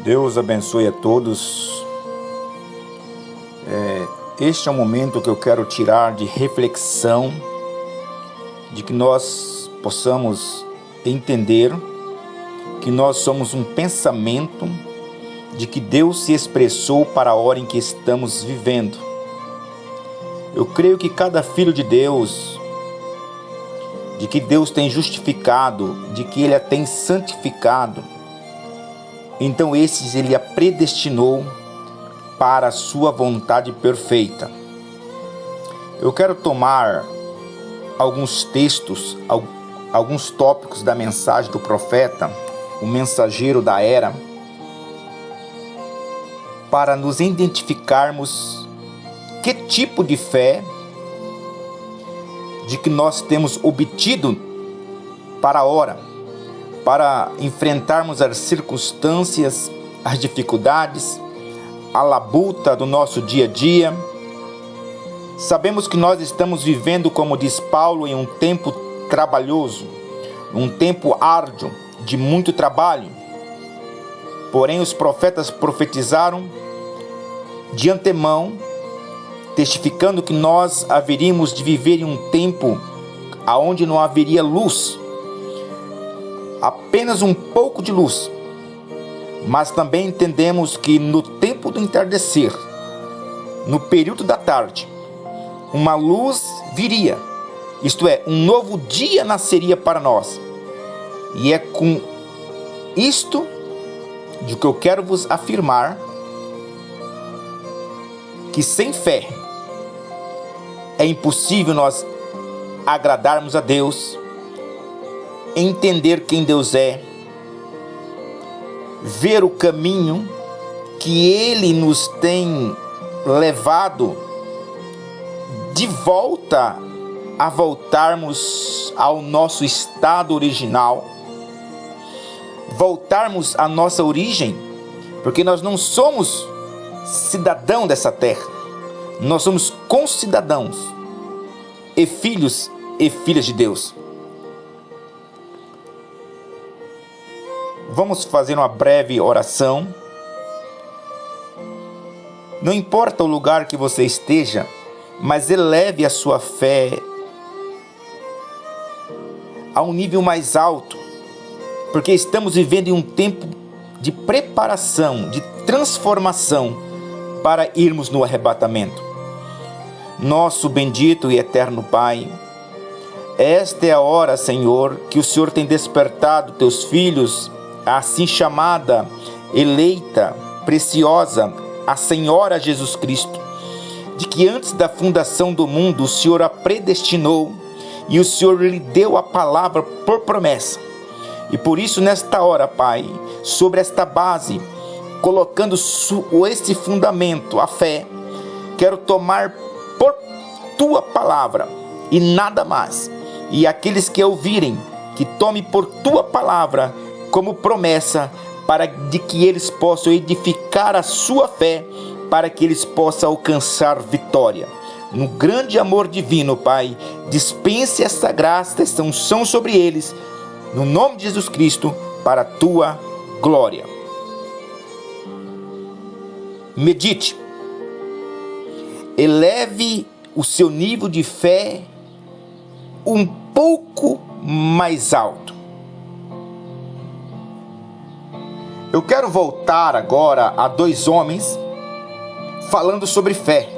Deus abençoe a todos. Este é o momento que eu quero tirar de reflexão, de que nós possamos entender que nós somos um pensamento de que Deus se expressou para a hora em que estamos vivendo. Eu creio que cada filho de Deus, de que Deus tem justificado, de que Ele a tem santificado, então esses Ele a predestinou para a sua vontade perfeita. Eu quero tomar alguns textos, alguns tópicos da mensagem do profeta, o mensageiro da era, para nos identificarmos que tipo de fé de que nós temos obtido para a hora, para enfrentarmos as circunstâncias, as dificuldades, a labuta do nosso dia a dia. Sabemos que nós estamos vivendo, como diz Paulo, em um tempo trabalhoso, um tempo árduo, de muito trabalho. Porém, os profetas profetizaram de antemão, testificando que nós haveríamos de viver em um tempo onde não haveria luz, apenas um pouco de luz. Mas também entendemos que no tempo do entardecer, no período da tarde, uma luz viria, isto é, um novo dia nasceria para nós. E é com isto de que eu quero vos afirmar que sem fé é impossível nós agradarmos a Deus, entender quem Deus é, ver o caminho que Ele nos tem levado de volta a voltarmos ao nosso estado original, voltarmos à nossa origem, porque nós não somos cidadão dessa terra, nós somos concidadãos e filhos e filhas de Deus. Vamos fazer uma breve oração. Não importa o lugar que você esteja, mas eleve a sua fé a um nível mais alto, porque estamos vivendo em um tempo de preparação, de transformação para irmos no arrebatamento. Nosso bendito e eterno Pai, esta é a hora, Senhor, que o Senhor tem despertado teus filhos, a assim chamada, eleita, preciosa, a Senhora Jesus Cristo, de que antes da fundação do mundo o Senhor a predestinou e o Senhor lhe deu a palavra por promessa. E por isso nesta hora, Pai, sobre esta base, colocando esse fundamento, a fé, quero tomar por tua palavra e nada mais. E aqueles que ouvirem, que tome por tua palavra como promessa, para de que eles possam edificar a sua fé, para que eles possam alcançar vitória. No grande amor divino, Pai, dispense esta graça, esta unção sobre eles, no nome de Jesus Cristo, para a tua glória. Medite, eleve o seu nível de fé um pouco mais alto. Eu quero voltar agora a dois homens falando sobre fé.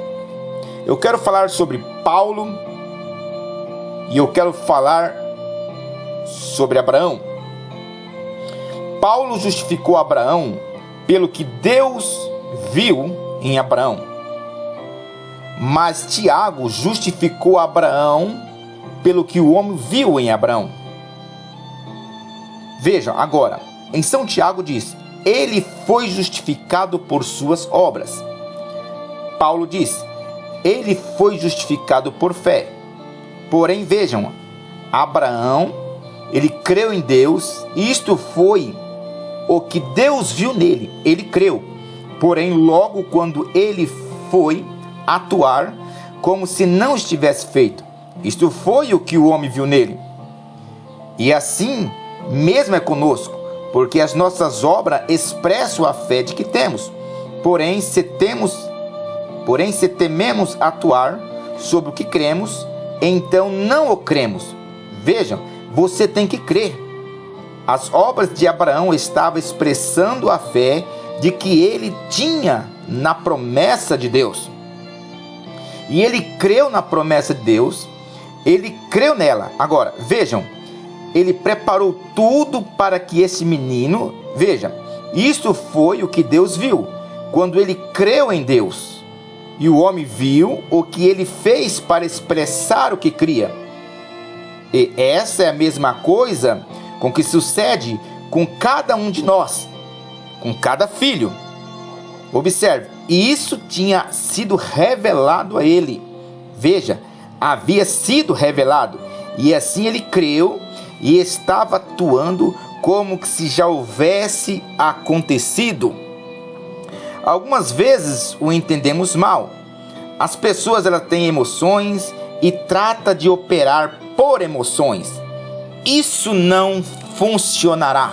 Eu quero falar sobre Paulo e eu quero falar sobre Abraão. Paulo justificou Abraão pelo que Deus viu em Abraão, mas Tiago justificou Abraão pelo que o homem viu em Abraão. Vejam agora, em São Tiago diz: ele foi justificado por suas obras. Paulo diz: ele foi justificado por fé. Porém, vejam, Abraão, ele creu em Deus, e isto foi o que Deus viu nele, ele creu. Porém, logo quando ele foi atuar, como se não estivesse feito, isto foi o que o homem viu nele. E assim mesmo é conosco. porque as nossas obras expressam a fé de que temos. Porém, se tememos atuar sobre o que cremos, então não o cremos. Vejam, você tem que crer. As obras de Abraão estavam expressando a fé de que ele tinha na promessa de Deus. E ele creu na promessa de Deus, ele creu nela. Agora, vejam, ele preparou tudo para que esse menino, veja, isso foi o que Deus viu, quando ele creu em Deus. E o homem viu o que ele fez para expressar o que cria. E essa é a mesma coisa com que sucede com cada um de nós, com cada filho. Observe, isso tinha sido revelado a ele. Veja, havia sido revelado. E assim ele creu e estava atuando como que se já houvesse acontecido. Algumas vezes o entendemos mal. As pessoas elas têm emoções e tratam de operar por emoções. Isso não funcionará.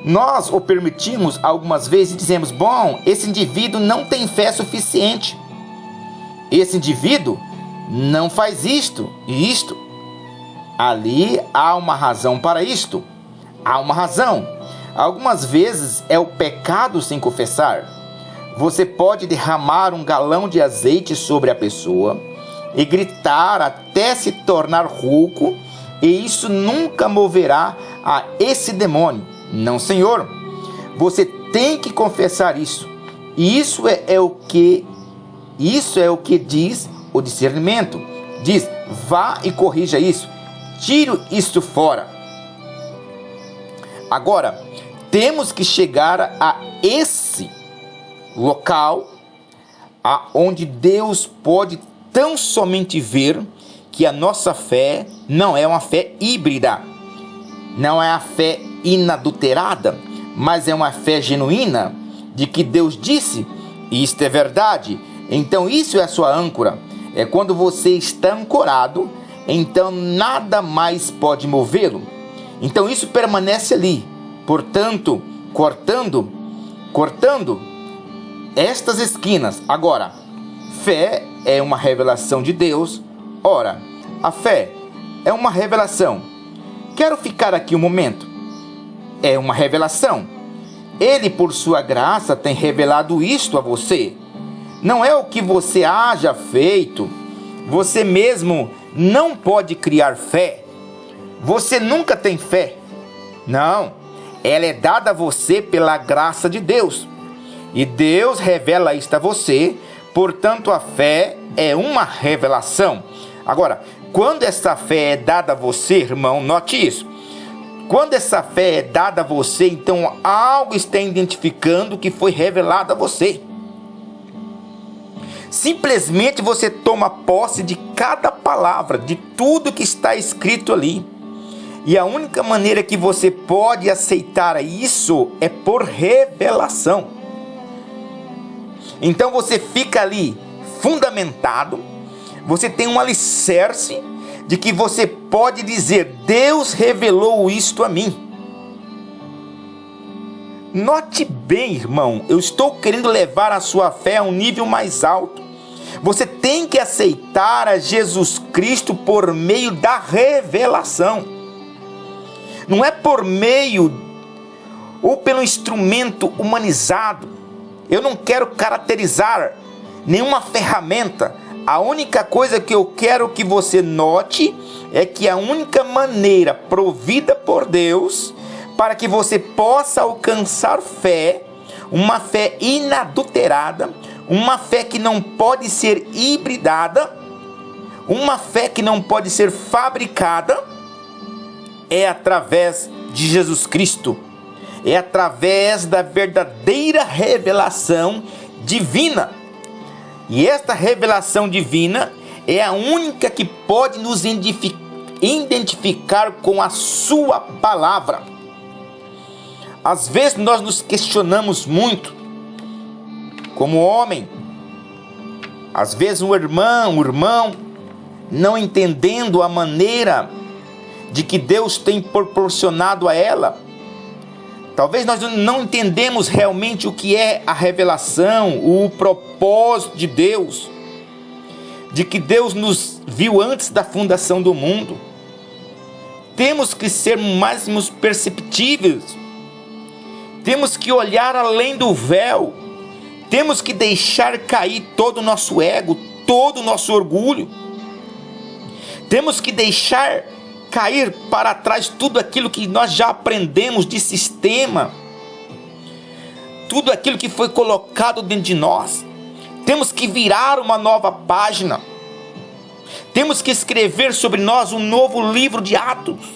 Nós o permitimos algumas vezes e dizemos: bom, esse indivíduo não tem fé suficiente. Esse indivíduo não faz isto e isto. Ali há uma razão para isto. Há uma razão. Algumas vezes é o pecado sem confessar. Você pode derramar um galão de azeite sobre a pessoa e gritar até se tornar rouco, e isso nunca moverá a esse demônio. Não, Senhor. Você tem que confessar isso. E isso é o que diz o discernimento. Diz: vá e corrija isso. Tire isto fora. Agora, temos que chegar a esse local aonde Deus pode tão somente ver que a nossa fé não é uma fé híbrida, não é a fé inadulterada, mas é uma fé genuína, de que Deus disse, e isto é verdade. Então isso é a sua âncora. É quando você está ancorado, então nada mais pode movê-lo. Então isso permanece ali. Portanto, cortando estas esquinas. Agora, fé é uma revelação de Deus. Ora, a fé é uma revelação. Quero ficar aqui um momento. É uma revelação. Ele, por sua graça, tem revelado isto a você. Não é o que você haja feito. Você mesmo não pode criar fé. Você nunca tem fé. Não. Ela é dada a você pela graça de Deus. E Deus revela isto a você. Portanto, a fé é uma revelação. Agora, quando essa fé é dada a você, irmão, note isso. Quando essa fé é dada a você, então algo está identificando que foi revelado a você. Simplesmente você toma posse de cada palavra, de tudo que está escrito ali. E a única maneira que você pode aceitar isso é por revelação. Então você fica ali fundamentado, você tem um alicerce de que você pode dizer: Deus revelou isto a mim. Note bem, irmão, eu estou querendo levar a sua fé a um nível mais alto. Você tem que aceitar a Jesus Cristo por meio da revelação. Não é por meio ou pelo instrumento humanizado. Eu não quero caracterizar nenhuma ferramenta. A única coisa que eu quero que você note é que a única maneira provida por Deus para que você possa alcançar fé, uma fé inadulterada, uma fé que não pode ser hibridada, uma fé que não pode ser fabricada, é através de Jesus Cristo. É através da verdadeira revelação divina. E esta revelação divina é a única que pode nos identificar com a sua palavra. Às vezes nós nos questionamos muito, como homem. Às vezes um irmão, não entendendo a maneira de que Deus tem proporcionado a ela. Talvez nós não entendemos realmente o que é a revelação, o propósito de Deus, de que Deus nos viu antes da fundação do mundo. Temos que ser mais perceptíveis, temos que olhar além do véu, temos que deixar cair todo o nosso ego, todo o nosso orgulho, temos que deixar cair para trás tudo aquilo que nós já aprendemos de sistema, tudo aquilo que foi colocado dentro de nós. Temos que virar uma nova página, temos que escrever sobre nós um novo livro de Atos.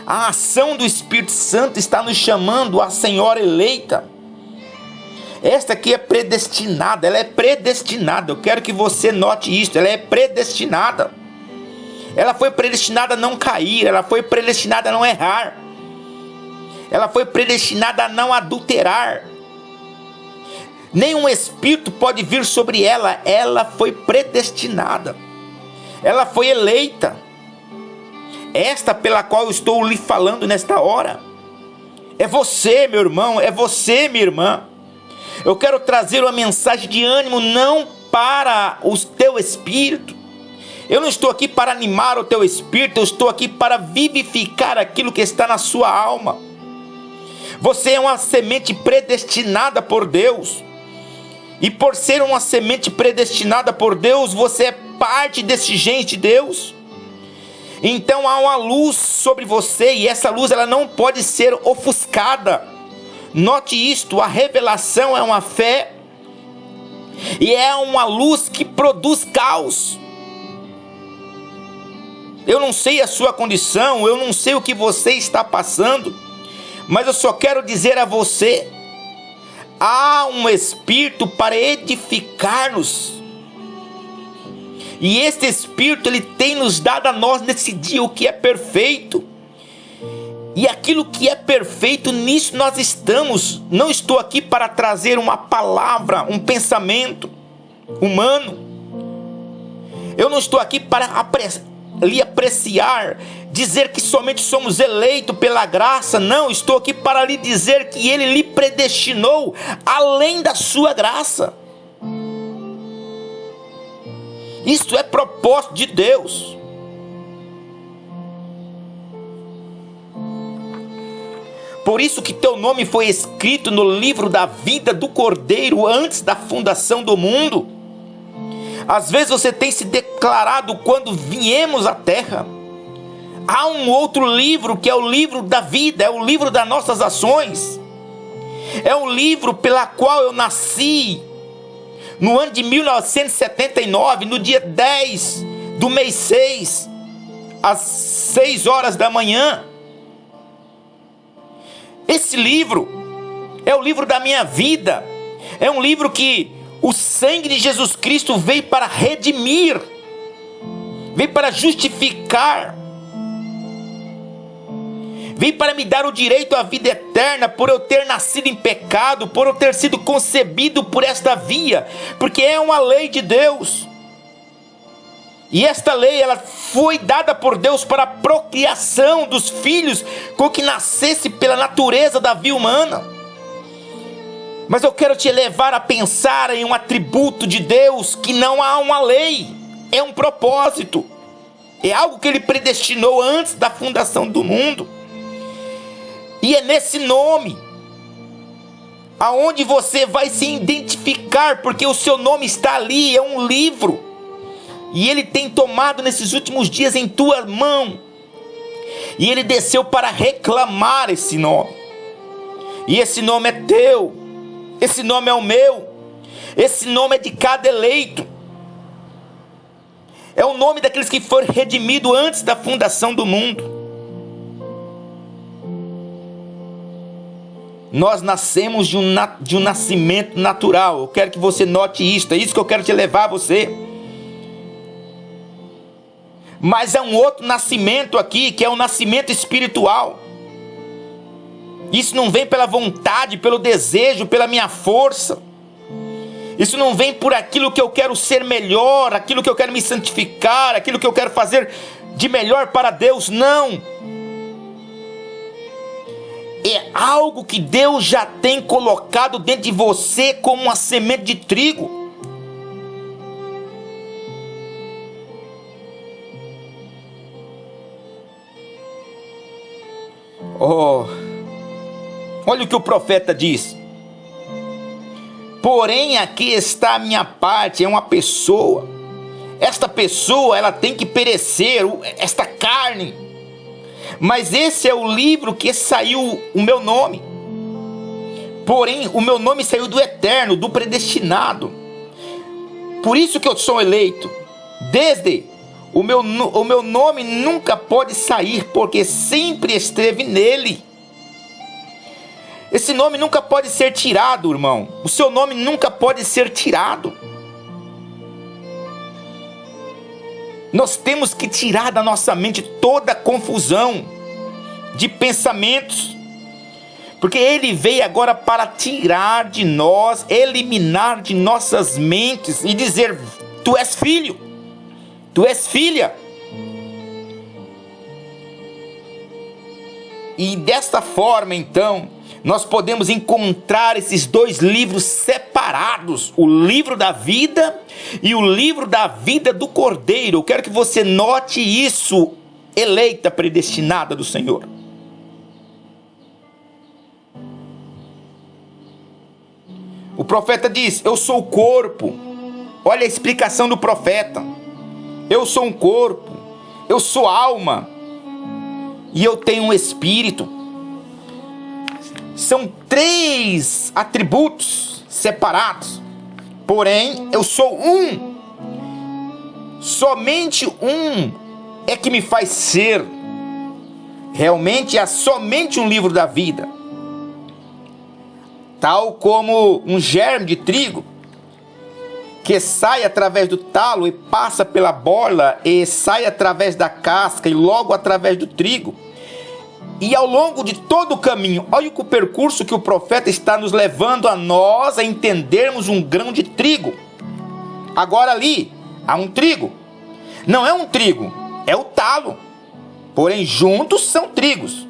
A ação do Espírito Santo está nos chamando a Senhora eleita. Esta aqui é predestinada, ela é predestinada. Eu quero que você note isso, ela é predestinada. Ela foi predestinada a não cair, ela foi predestinada a não errar, ela foi predestinada a não adulterar. Nenhum espírito pode vir sobre ela, ela foi predestinada, ela foi eleita. Esta pela qual eu estou lhe falando nesta hora, é você, meu irmão, é você, minha irmã. Eu quero trazer uma mensagem de ânimo, não para o teu espírito. Eu não estou aqui para animar o teu espírito, eu estou aqui para vivificar aquilo que está na sua alma. Você é uma semente predestinada por Deus. E por ser uma semente predestinada por Deus, você é parte desse gente de Deus. Então há uma luz sobre você, e essa luz ela não pode ser ofuscada. Note isto, a revelação é uma fé, e é uma luz que produz caos. Eu não sei a sua condição, eu não sei o que você está passando, mas eu só quero dizer a você, há um Espírito para edificar-nos, e este Espírito ele tem nos dado a nós nesse dia o que é perfeito, e aquilo que é perfeito, nisso nós estamos. Não estou aqui para trazer uma palavra, um pensamento humano, eu não estou aqui para lhe apreciar, dizer que somente somos eleitos pela graça. Não, estou aqui para lhe dizer que Ele lhe predestinou além da sua graça. Isto é propósito de Deus. Por isso que teu nome foi escrito no livro da vida do Cordeiro antes da fundação do mundo. Às vezes você tem se declarado quando viemos à terra. Há um outro livro que é o livro da vida, é o livro das nossas ações. É o livro pela qual eu nasci no ano de 1979, no dia 10 do mês 6, às 6 horas da manhã. Esse livro é o livro da minha vida. É um livro que o sangue de Jesus Cristo veio para redimir, veio para justificar, veio para me dar o direito à vida eterna, por eu ter nascido em pecado, por eu ter sido concebido por esta via, porque é uma lei de Deus. E esta lei ela foi dada por Deus para a procriação dos filhos com que nascesse pela natureza da via humana. Mas eu quero te levar a pensar em um atributo de Deus que não há uma lei, é um propósito. É algo que Ele predestinou antes da fundação do mundo. E é nesse nome aonde você vai se identificar, porque o seu nome está ali, é um livro. E Ele tem tomado nesses últimos dias em tua mão. E Ele desceu para reclamar esse nome. E esse nome é teu. Esse nome é o meu, esse nome é de cada eleito, é o nome daqueles que foram redimidos antes da fundação do mundo. Nós nascemos de um nascimento natural. Eu quero que você note isso, é isso que eu quero te levar a você. Mas é um outro nascimento aqui, que é um nascimento espiritual. Isso não vem pela vontade, pelo desejo, pela minha força. Isso não vem por aquilo que eu quero ser melhor, aquilo que eu quero me santificar, aquilo que eu quero fazer de melhor para Deus, não. É algo que Deus já tem colocado dentro de você como uma semente de trigo. Oh, olha o que o profeta diz. Porém, aqui está a minha parte, é uma pessoa. Esta pessoa, ela tem que perecer, esta carne. Mas esse é o livro que saiu o meu nome. Porém, o meu nome saiu do eterno, do predestinado. Por isso que eu sou eleito. Desde o meu nome nunca pode sair, porque sempre esteve nele. Esse nome nunca pode ser tirado, irmão. O seu nome nunca pode ser tirado. Nós temos que tirar da nossa mente toda a confusão de pensamentos, porque Ele veio agora para tirar de nós, eliminar de nossas mentes e dizer: tu és filho, tu és filha. E desta forma, então, nós podemos encontrar esses dois livros separados, o livro da vida e o livro da vida do Cordeiro. Eu quero que você note isso, eleita, predestinada do Senhor. O profeta diz: eu sou o corpo. Olha a explicação do profeta. Eu sou um corpo, eu sou alma e eu tenho um espírito. São três atributos separados, porém eu sou um. Somente um é que me faz ser. Realmente há somente um livro da vida. Tal como um germe de trigo que sai através do talo e passa pela borla e sai através da casca e logo através do trigo. E ao longo de todo o caminho, olha o percurso que o profeta está nos levando a nós a entendermos um grão de trigo. Agora ali há um trigo. Não é um trigo, é o talo. Porém juntos são trigos.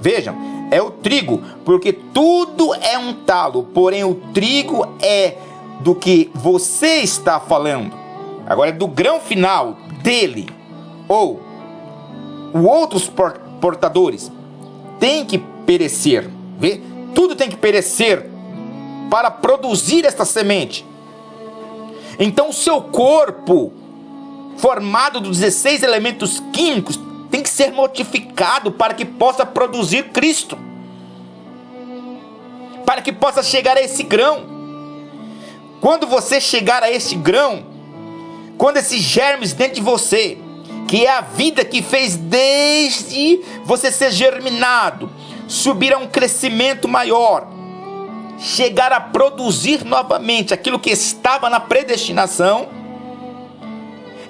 Vejam, é o trigo, porque tudo é um talo. Porém o trigo é do que você está falando. Agora é do grão final dele, ou os outros portadores. Tem que perecer, vê? Tudo tem que perecer para produzir esta semente. Então o seu corpo, formado dos 16 elementos químicos, tem que ser mortificado para que possa produzir Cristo, para que possa chegar a esse grão. Quando você chegar a esse grão, quando esses germes dentro de você, que é a vida que fez desde você ser germinado, subir a um crescimento maior, chegar a produzir novamente aquilo que estava na predestinação,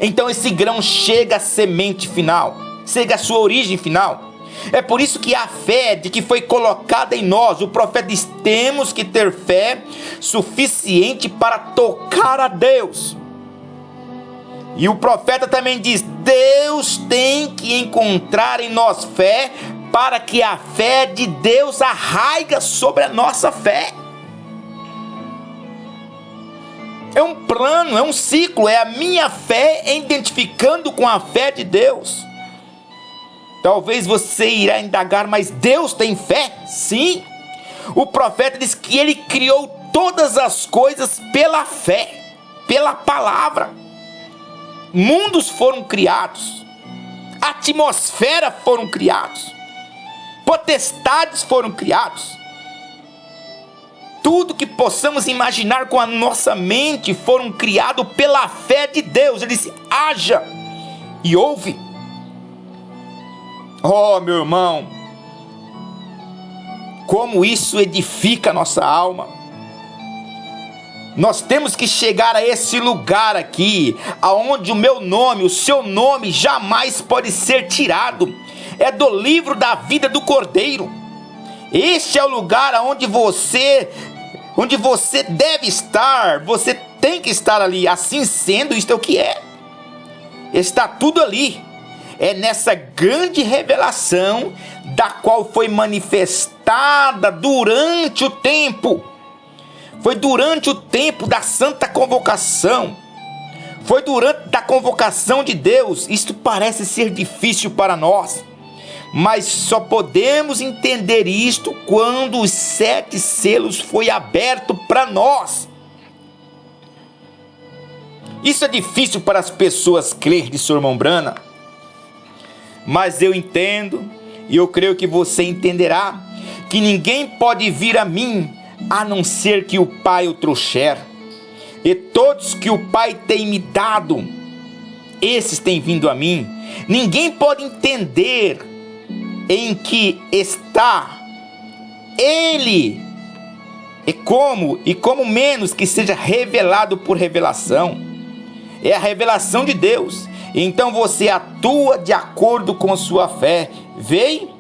então esse grão chega à semente final, chega à sua origem final. É por isso que a fé de que foi colocada em nós, o profeta diz: temos que ter fé suficiente para tocar a Deus. E o profeta também diz: Deus tem que encontrar em nós fé, para que a fé de Deus arraiga sobre a nossa fé. É um plano, é um ciclo, é a minha fé identificando com a fé de Deus. Talvez você irá indagar: mas Deus tem fé? Sim. O profeta diz que Ele criou todas as coisas pela fé, pela palavra. Mundos foram criados, atmosfera foram criados, potestades foram criados. Tudo que possamos imaginar com a nossa mente foram criados pela fé de Deus. Ele disse: haja e ouve. Oh, meu irmão, como isso edifica a nossa alma. Nós temos que chegar a esse lugar aqui, aonde o meu nome, o seu nome jamais pode ser tirado. É do livro da vida do Cordeiro. Este é o lugar aonde você onde você deve estar, você tem que estar ali. Assim sendo, isto é o que é. Está tudo ali. É nessa grande revelação da qual foi manifestada durante o tempo. Foi durante o tempo da santa convocação. Foi durante a convocação de Deus. Isto parece ser difícil para nós, mas só podemos entender isto quando os 7 selos foi aberto para nós. Isso é difícil para as pessoas crer, disse o irmão Branham, mas eu entendo e eu creio que você entenderá que ninguém pode vir a mim a não ser que o Pai o trouxer. E todos que o Pai tem me dado, esses têm vindo a mim. Ninguém pode entender em que está Ele, e como menos que seja revelado por revelação. É a revelação de Deus. Então você atua de acordo com sua fé. Veio?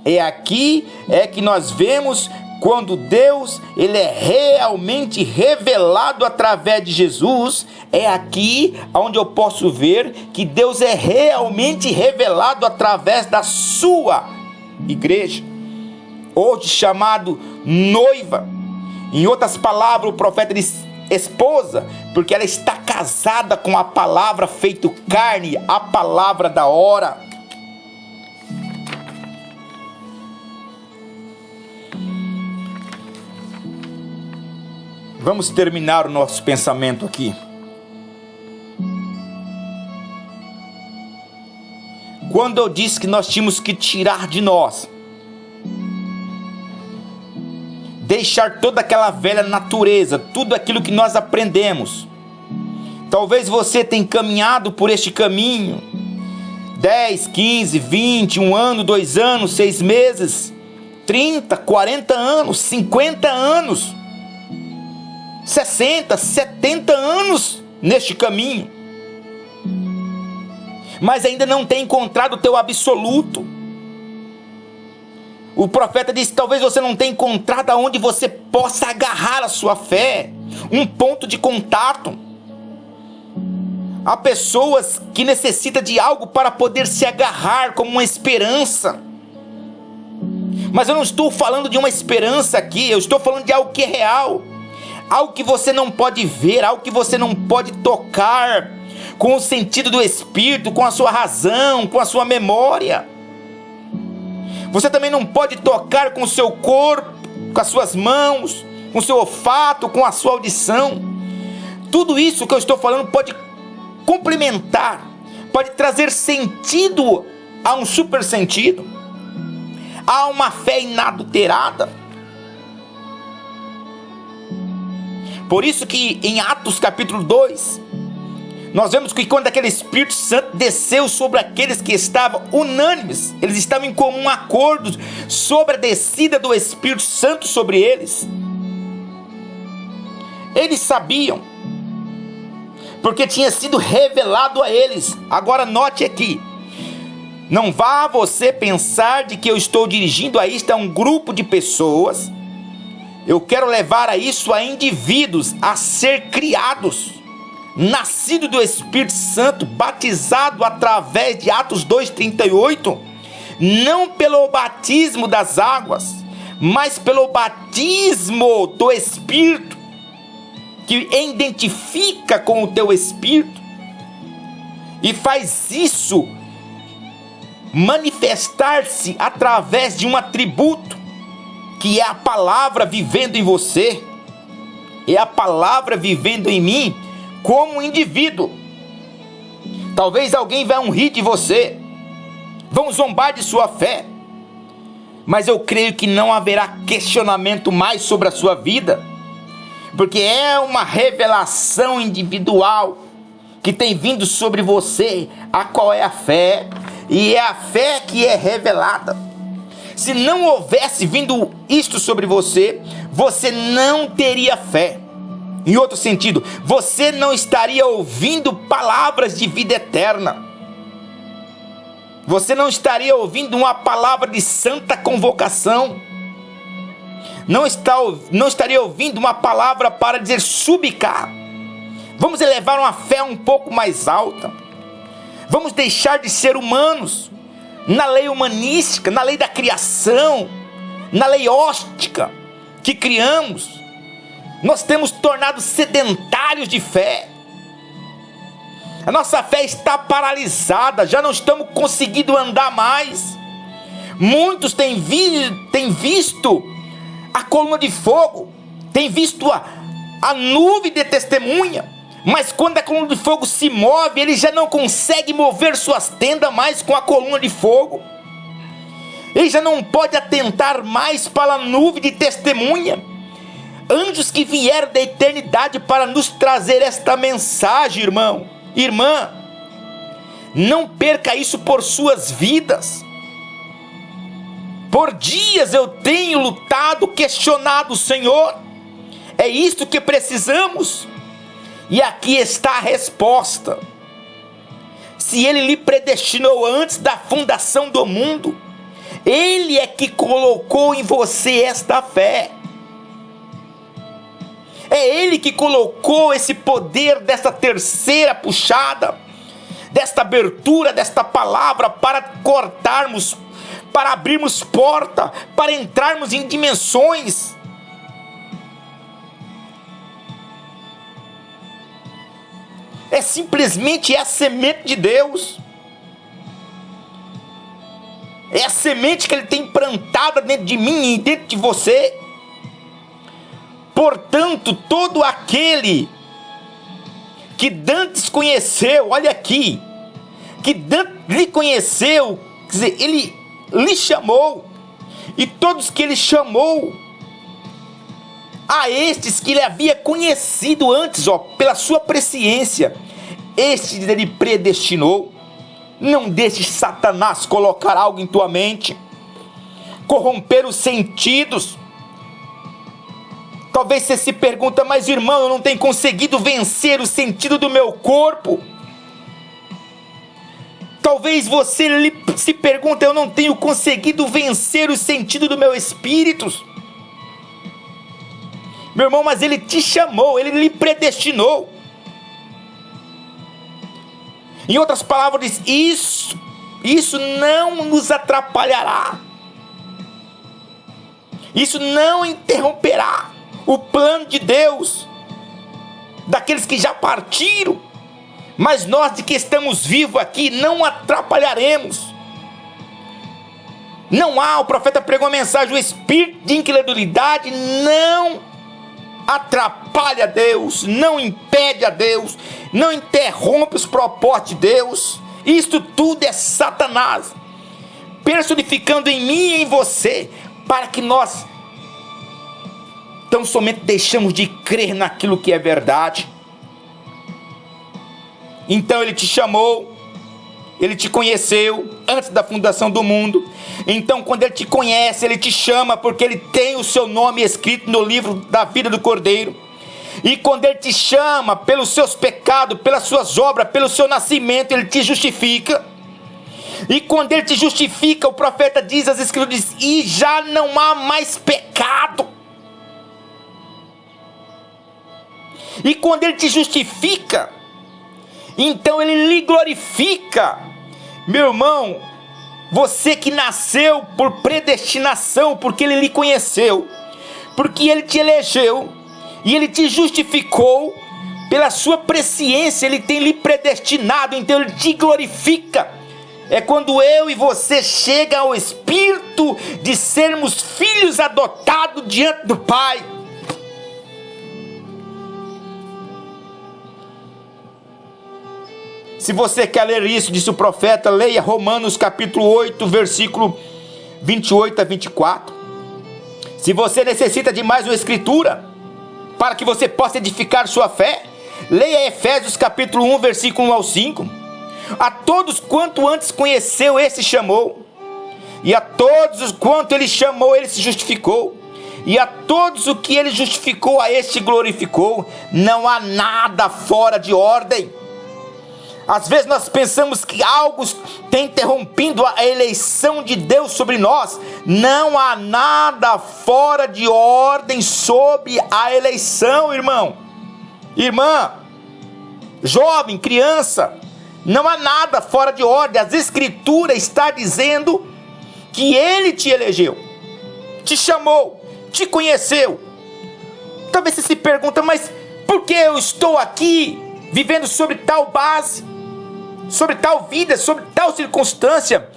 É aqui que nós vemos quando Deus ele é realmente revelado através de Jesus. É aqui onde eu posso ver que Deus é realmente revelado através da sua igreja, hoje chamado noiva. Em outras palavras, o profeta diz esposa, porque ela está casada com a palavra feito carne, a palavra da hora. Vamos terminar o nosso pensamento aqui. Quando eu disse que nós tínhamos que tirar de nós, deixar toda aquela velha natureza, tudo aquilo que nós aprendemos. Talvez você tenha caminhado por este caminho 10, 15, 20, 1 ano, 2 anos, 6 meses, 30, 40 anos, 50 anos, 60, 70 anos neste caminho, mas ainda não tem encontrado o teu absoluto. O profeta disse que talvez você não tenha encontrado aonde você possa agarrar a sua fé, um ponto de contato. Há pessoas que necessitam de algo para poder se agarrar como uma esperança. Mas eu não estou falando de uma esperança aqui, eu estou falando de algo que é real. Algo que você não pode ver, algo que você não pode tocar com o sentido do espírito, com a sua razão, com a sua memória. Você também não pode tocar com o seu corpo, com as suas mãos, com o seu olfato, com a sua audição. Tudo isso que eu estou falando pode complementar, pode trazer sentido a um super sentido, a uma fé inadulterada. Por isso que em Atos capítulo 2, nós vemos que quando aquele Espírito Santo desceu sobre aqueles que estavam unânimes, eles estavam em comum acordo sobre a descida do Espírito Santo sobre eles. Eles sabiam, porque tinha sido revelado a eles. Agora note aqui, não vá você pensar de que eu estou dirigindo a isto a um grupo de pessoas. Eu quero levar a isso a indivíduos a ser criados, nascido do Espírito Santo, batizado através de Atos 2:38, não pelo batismo das águas, mas pelo batismo do Espírito, que identifica com o teu Espírito, e faz isso manifestar-se através de um atributo, que é a palavra vivendo em você, é a palavra vivendo em mim, como indivíduo. Talvez alguém vá rir de você, vão zombar de sua fé, mas eu creio que não haverá questionamento mais sobre a sua vida, porque é uma revelação individual que tem vindo sobre você, a qual é a fé, e é a fé que é revelada. Se não houvesse vindo isto sobre você, você não teria fé. Em outro sentido, você não estaria ouvindo palavras de vida eterna. Você não estaria ouvindo uma palavra de santa convocação. não estaria ouvindo uma palavra para dizer: subi cá. Vamos elevar uma fé um pouco mais alta. Vamos deixar de ser humanos na lei humanística, na lei da criação, na lei óstica que criamos. Nós temos tornado sedentários de fé. A nossa fé está paralisada, já não estamos conseguindo andar mais. Muitos têm visto a coluna de fogo, têm visto a nuvem de testemunha, mas quando a coluna de fogo se move, ele já não consegue mover suas tendas mais com a coluna de fogo. Ele já não pode atentar mais para a nuvem de testemunha. Anjos que vieram da eternidade para nos trazer esta mensagem, irmão, irmã, não perca isso por suas vidas. Por dias eu tenho lutado, questionado o Senhor: é isto que precisamos? E aqui está a resposta. Se Ele lhe predestinou antes da fundação do mundo, Ele é que colocou em você esta fé. É Ele que colocou esse poder desta terceira puxada, desta abertura, desta palavra, para cortarmos, para abrirmos porta, para entrarmos em dimensões. É simplesmente a semente de Deus. É a semente que Ele tem plantada dentro de mim e dentro de você. Portanto, todo aquele que dantes conheceu, olha aqui, que dantes lhe conheceu, quer dizer, Ele lhe chamou, e todos que Ele chamou, a estes que Ele havia conhecido antes, pela sua presciência, estes Ele predestinou. Não deixe Satanás colocar algo em tua mente, corromper os sentidos. Talvez você se pergunta: mas irmão, eu não tenho conseguido vencer o sentido do meu corpo. Talvez você se pergunta: eu não tenho conseguido vencer o sentido do meu espírito. Meu irmão, mas Ele te chamou, Ele lhe predestinou. Em outras palavras, isso não nos atrapalhará. Isso não interromperá o plano de Deus daqueles que já partiram. Mas nós de que estamos vivos aqui não atrapalharemos. Não há, o profeta pregou a mensagem: o espírito de incredulidade não atrapalha a Deus, não impede a Deus, não interrompe os propósitos de Deus. Isto tudo é Satanás personificando em mim e em você, para que nós tão somente deixamos de crer naquilo que é verdade. Então Ele te chamou, Ele te conheceu antes da fundação do mundo. Então, quando Ele te conhece, Ele te chama, porque Ele tem o seu nome escrito no livro da vida do Cordeiro. E quando Ele te chama pelos seus pecados, pelas suas obras, pelo seu nascimento, Ele te justifica. E quando Ele te justifica, o profeta diz, as Escrituras diz: e já não há mais pecado. E quando Ele te justifica, então Ele lhe glorifica. Meu irmão, você que nasceu por predestinação, porque Ele lhe conheceu, porque Ele te elegeu, e Ele te justificou, pela sua presciência Ele tem lhe predestinado, então Ele te glorifica. É quando eu e você chega ao espírito de sermos filhos adotados diante do Pai. Se você quer ler isso, disse o profeta, leia Romanos capítulo 8, versículo 28 a 24. Se você necessita de mais uma escritura para que você possa edificar sua fé, leia Efésios capítulo 1, versículo 1 ao 5. A todos quanto antes conheceu, esse chamou. E a todos quanto Ele chamou, Ele se justificou. E a todos o que Ele justificou, a este glorificou. Não há nada fora de ordem. Às vezes nós pensamos que algo tem interrompido a eleição de Deus sobre nós. Não há nada fora de ordem sobre a eleição, irmão. Irmã, jovem, criança, não há nada fora de ordem. As Escrituras estão dizendo que Ele te elegeu, te chamou, te conheceu. Talvez você se pergunta, mas por que eu estou aqui vivendo sobre tal base, sobre tal vida, sobre tal circunstância?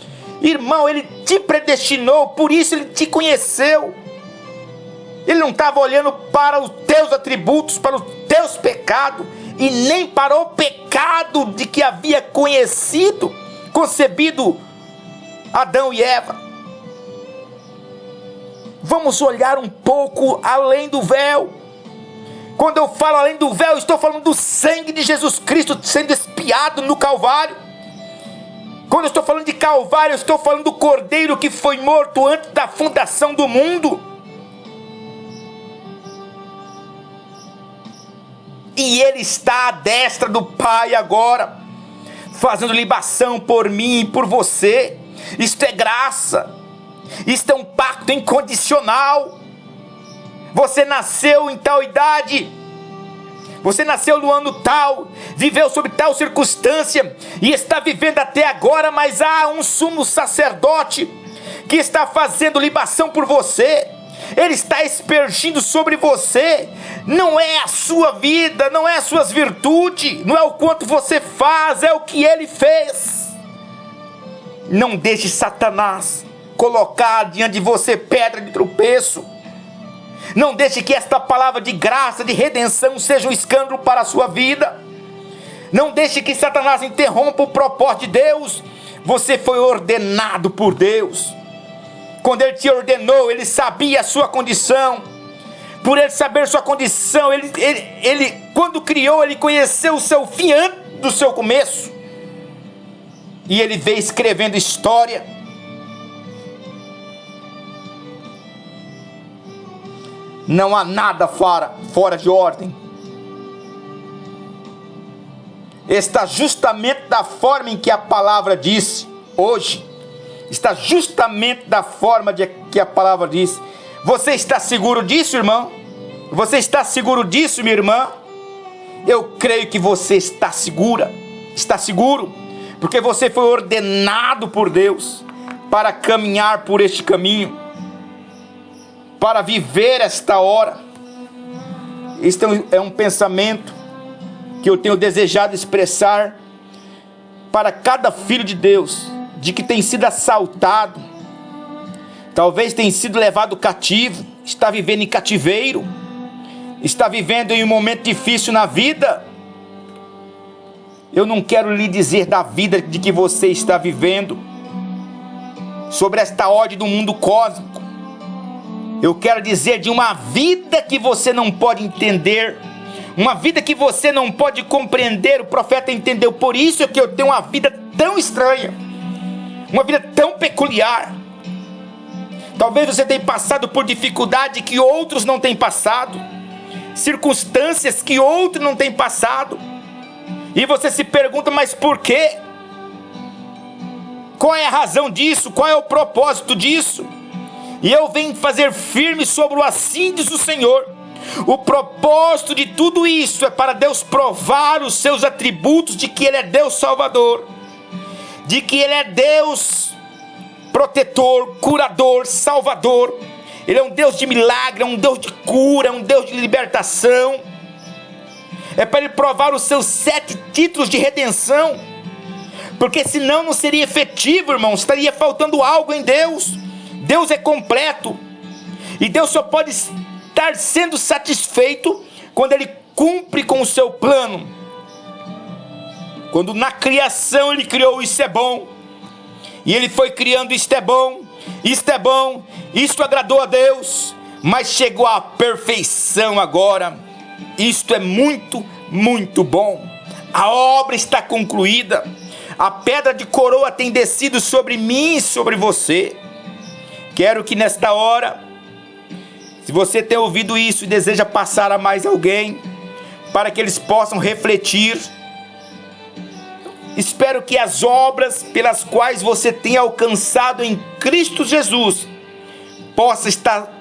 Irmão, Ele te predestinou, por isso Ele te conheceu. Ele não estava olhando para os teus atributos, para os teus pecados, e nem para o pecado de que havia concebido Adão e Eva. Vamos olhar um pouco além do véu. Quando eu falo além do véu, estou falando do sangue de Jesus Cristo sendo expiado no Calvário. Quando eu estou falando de Calvário, eu estou falando do Cordeiro que foi morto antes da fundação do mundo. E Ele está à destra do Pai agora, fazendo libação por mim e por você. Isto é graça. Isto é um pacto incondicional. Você nasceu em tal idade, você nasceu no ano tal, viveu sob tal circunstância e está vivendo até agora, mas há um sumo sacerdote que está fazendo libação por você. Ele está aspergindo sobre você. Não é a sua vida, não é as suas virtudes, não é o quanto você faz, é o que Ele fez. Não deixe Satanás colocar diante de você pedra de tropeço. Não deixe que esta palavra de graça, de redenção, seja um escândalo para a sua vida. Não deixe que Satanás interrompa o propósito de Deus. Você foi ordenado por Deus. Quando Ele te ordenou, Ele sabia a sua condição. Por Ele saber sua condição, Ele quando criou, Ele conheceu o seu fim antes do seu começo. E Ele veio escrevendo história. Não há nada fora de ordem. Está justamente da forma em que a palavra disse hoje. Está justamente da forma que a palavra disse. Você está seguro disso, irmão? Você está seguro disso, minha irmã? Eu creio que você está segura. Está seguro. Porque você foi ordenado por Deus para caminhar por este caminho, para viver esta hora. Este é um pensamento que eu tenho desejado expressar para cada filho de Deus, de que tem sido assaltado, talvez tenha sido levado cativo, está vivendo em cativeiro, está vivendo em um momento difícil na vida. Eu não quero lhe dizer da vida de que você está vivendo, sobre esta ordem do mundo cósmico. Eu quero dizer de uma vida que você não pode entender, uma vida que você não pode compreender. O profeta entendeu, por isso é que eu tenho uma vida tão estranha, uma vida tão peculiar. Talvez você tenha passado por dificuldade que outros não têm passado, circunstâncias que outros não têm passado, e você se pergunta, mas por quê? Qual é a razão disso? Qual é o propósito disso? E eu venho fazer firme sobre o assim diz o Senhor. O propósito de tudo isso é para Deus provar os seus atributos, de que Ele é Deus Salvador, de que Ele é Deus protetor, curador, salvador. Ele é um Deus de milagre, é um Deus de cura, é um Deus de libertação. É para Ele provar os seus 7 títulos de redenção, porque senão não seria efetivo, irmão. Estaria faltando algo em Deus. Deus é completo, e Deus só pode estar sendo satisfeito quando Ele cumpre com o seu plano. Quando na criação Ele criou, isso é bom, e Ele foi criando, isto é bom, isto é bom, isto agradou a Deus, mas chegou à perfeição agora. Isto é muito, muito bom. A obra está concluída. A pedra de coroa tem descido sobre mim e sobre você. Quero que nesta hora, se você tem ouvido isso e deseja passar a mais alguém, para que eles possam refletir, Espero que as obras pelas quais você tem alcançado em Cristo Jesus possa estar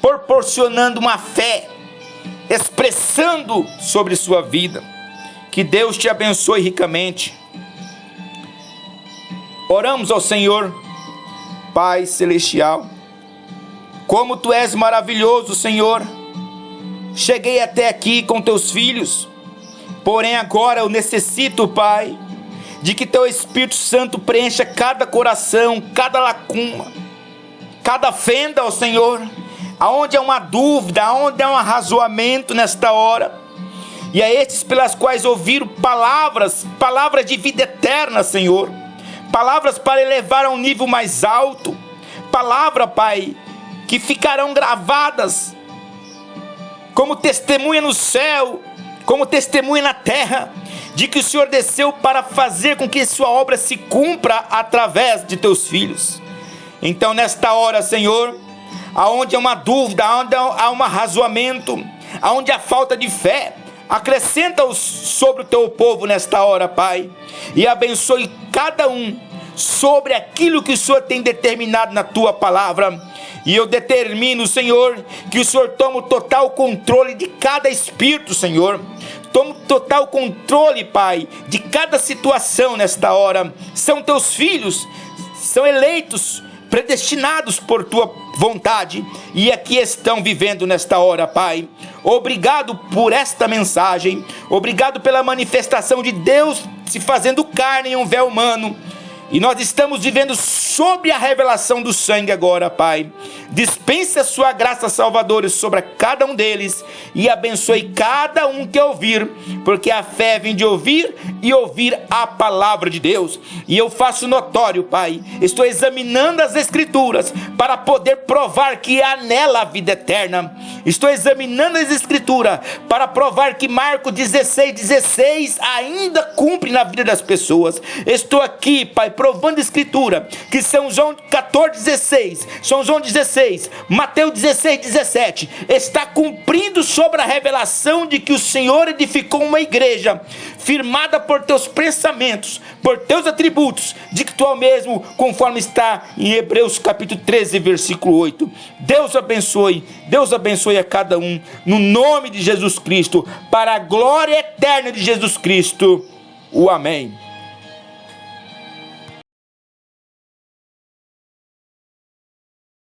proporcionando uma fé, expressando sobre sua vida. Que Deus te abençoe ricamente. Oramos ao Senhor. Pai celestial, como Tu és maravilhoso, Senhor. Cheguei até aqui com Teus filhos, porém agora eu necessito, Pai, de que Teu Espírito Santo preencha cada coração, cada lacuna, cada fenda, ó Senhor, aonde há uma dúvida, aonde há um arrazoamento nesta hora, e a estes pelas quais ouviram palavras de vida eterna, Senhor, palavras para elevar a um nível mais alto, palavra, Pai, que ficarão gravadas como testemunha no céu, como testemunha na terra, de que o Senhor desceu para fazer com que sua obra se cumpra através de Teus filhos. Então nesta hora, Senhor, aonde há uma dúvida, aonde há um arrazoamento, aonde há falta de fé, acrescenta-os sobre o Teu povo nesta hora, Pai, e abençoe cada um sobre aquilo que o Senhor tem determinado na Tua palavra. E eu determino, Senhor, que o Senhor tome o total controle de cada espírito, Senhor. Tome o total controle, Pai, de cada situação nesta hora. São Teus filhos, são eleitos, predestinados por Tua vontade, e aqui estão vivendo nesta hora, Pai. Obrigado por esta mensagem, obrigado pela manifestação de Deus se fazendo carne em um véu humano. E nós estamos vivendo sobre a revelação do sangue agora, Pai. Dispense a sua graça salvadora sobre cada um deles e abençoe cada um que ouvir, porque a fé vem de ouvir e ouvir a palavra de Deus. E eu faço notório, Pai, estou examinando as Escrituras para poder provar que há nela a vida eterna. Estou examinando as Escrituras para provar que Marcos 16:16 ainda cumpre na vida das pessoas. Estou aqui, Pai, provando a Escritura, que São João 14:16, São João 16, Mateus 16:17, está cumprindo sobre a revelação de que o Senhor edificou uma igreja, firmada por Teus pensamentos, por Teus atributos, de que Tu é o mesmo, conforme está em Hebreus capítulo 13, versículo 8. Deus abençoe a cada um, no nome de Jesus Cristo, para a glória eterna de Jesus Cristo. O amém.